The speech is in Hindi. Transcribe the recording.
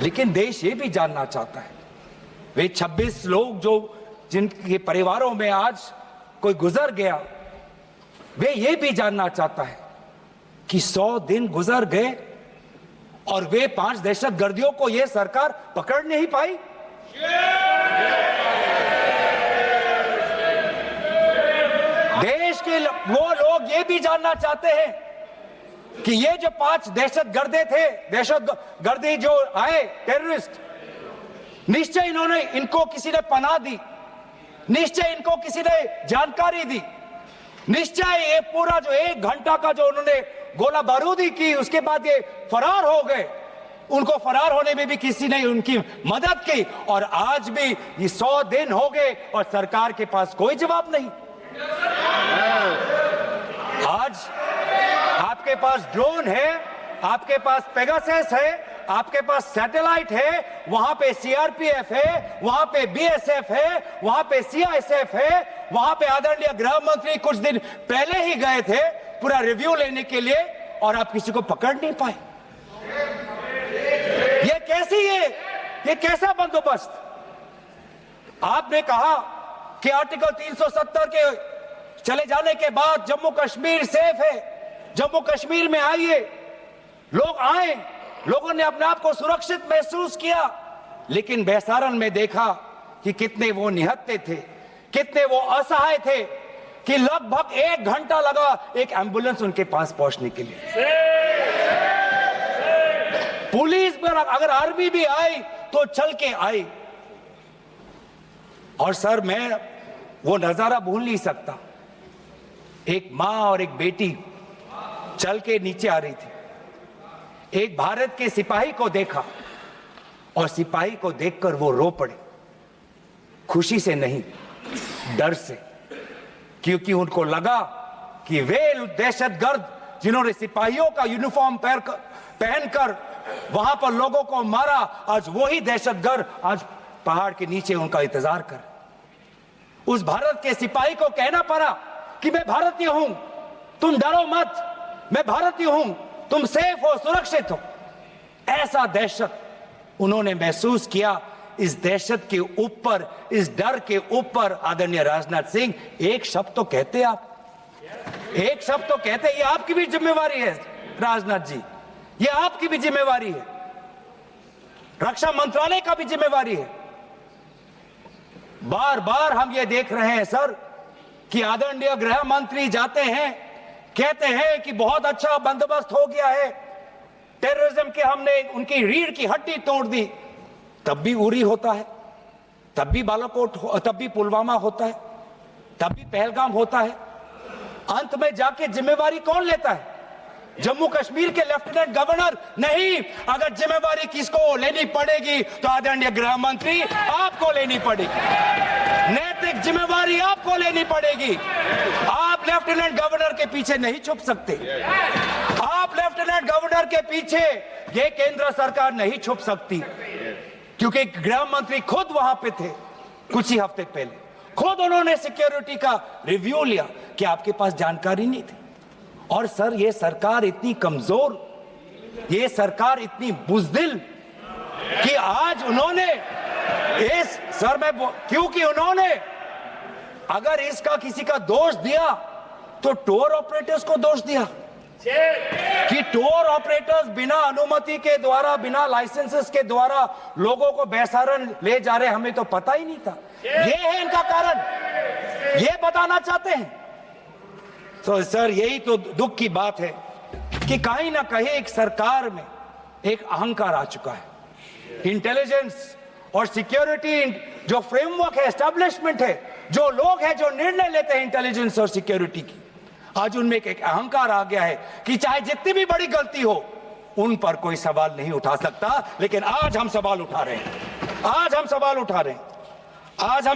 लेकिन देश ये भी जानना चाहता है, वे 26 लोग जो जिनके परिवारों में आज कोई गुजर गया, वे ये भी जानना चाहता है कि 100 दिन गुजर गए और वे 5 दहशतगर्दियों को यह सरकार पकड़ नहीं पाई। देश के वो लोग ये भी जानना चाहते हैं कि ये जो 5 दहशतगर्दे थे, दहशतगर्दी जो आए टेररिस्ट, निश्चय इनको किसी ने पनाह दी, निश्चय इनको किसी ने जानकारी दी, निश्चय ये पूरा जो 1 घंटा का जो उन्होंने गोला बारूदी की, उसके बाद ये फरार हो गए, उनको फरार होने में भी किसी ने उनकी मदद की, और आज भी ये 100 दिन हो गए और सरकार के पास कोई जवाब नहीं। आज आपके पास ड्रोन है, आपके पास पेगासस है, आपके पास सैटेलाइट है, वहां पे सीआरपीएफ है, वहां पे बीएसएफ है, वहां पे सीआईएसएफ है, वहां पे आदरणीय गृह मंत्री कुछ दिन पहले ही गए थे पूरा रिव्यू लेने के लिए, और आप किसी को पकड़ नहीं पाए। ये कैसी है, ये कैसा बंदोबस्त? आपने कहा कि आर्टिकल 370 के चले जाने के बाद जम्मू कश्मीर सेफ है, जम्मू कश्मीर में आइए, लोग आए, लोगों ने अपने आप को सुरक्षित महसूस किया, लेकिन बेसारन में देखा कि कितने वो निहत्थे थे, कितने वो असहाय थे कि लगभग 1 घंटा लगा एक एम्बुलेंस उनके पास पहुंचने के लिए। पुलिस पर अगर आर्मी भी आई तो चल के आई। और सर, मैं वो नजारा भूल नहीं सकता, एक मां और एक बेटी चल के नीचे आ रही थी, एक भारत के सिपाही को देखा और सिपाही को देखकर वो रो पड़े, खुशी से नहीं, डर से, क्योंकि उनको लगा कि वे दहशतगर्द जिन्होंने सिपाहियों का यूनिफॉर्म पहनकर वहां पर लोगों को मारा, आज वही दहशतगर्द आज पहाड़ के नीचे उनका इंतजार कर। उस भारत के सिपाही को कहना पड़ा कि मैं भारतीय हूं, तुम डरो मत, मैं भारतीय हूं, तुम सेफ हो, सुरक्षित हो। ऐसा दहशत उन्होंने महसूस किया। इस दहशत के ऊपर, इस डर के ऊपर आदरणीय राजनाथ सिंह एक शब्द तो कहते, आप एक शब्द तो कहते, ये आपकी भी जिम्मेवारी है राजनाथ जी, ये आपकी भी जिम्मेवारी है, रक्षा मंत्रालय का भी जिम्मेवारी है। बार बार हम ये देख रहे हैं सर कि आदरणीय गृह मंत्री जाते हैं, कहते हैं कि बहुत अच्छा बंदोबस्त हो गया है, टेररिज्म के हमने उनकी रीढ़ की हड्डी तोड़ दी, तब भी उरी होता है, तब भी बालाकोट, तब भी पुलवामा होता है, तब भी पहलगाम होता है। अंत में जाके जिम्मेवारी कौन लेता है? जम्मू कश्मीर के लेफ्टिनेंट गवर्नर नहीं। अगर जिम्मेवारी किसको लेनी पड़ेगी तो आदरणीय गृह मंत्री आपको लेनी पड़ेगी, नैतिक जिम्मेवारी आपको लेनी पड़ेगी। आप लेफ्टिनेंट गवर्नर के पीछे नहीं छुप सकते, आप लेफ्टिनेंट गवर्नर के पीछे ये केंद्र सरकार नहीं छुप सकती, क्योंकि गृह मंत्री खुद वहां पे थे कुछ ही हफ्ते पहले, खुद उन्होंने सिक्योरिटी का रिव्यू लिया कि आपके पास जानकारी नहीं थी। और सर, ये सरकार इतनी कमजोर, ये सरकार इतनी बुज़दिल कि आज उन्होंने इस सर में, क्योंकि उन्होंने अगर इसका किसी का दोष दिया तो टूर ऑपरेटर्स को दोष दिया कि टूर ऑपरेटर्स बिना अनुमति के द्वारा, बिना लाइसेंसेस के द्वारा लोगों को बेसहारा ले जा रहे, हमें तो पता ही नहीं था। ये है इनका कारण, ये बताना चाहते हैं। तो सर, यही तो दुख की बात है कि कहीं ना कहीं एक सरकार में एक अहंकार आ चुका है। इंटेलिजेंस और सिक्योरिटी जो फ्रेमवर्क है, एस्टेब्लिशमेंट है, जो लोग हैं जो निर्णय लेते हैं इंटेलिजेंस और सिक्योरिटी की, आज उनमें एक अहंकार आ गया है कि चाहे जितनी भी बड़ी गलती हो उन पर कोई सवाल नहीं उठा सकता। लेकिन आज हम सवाल उठा रहे हैं, आज हम सवाल उठा रहे हैं, आज हम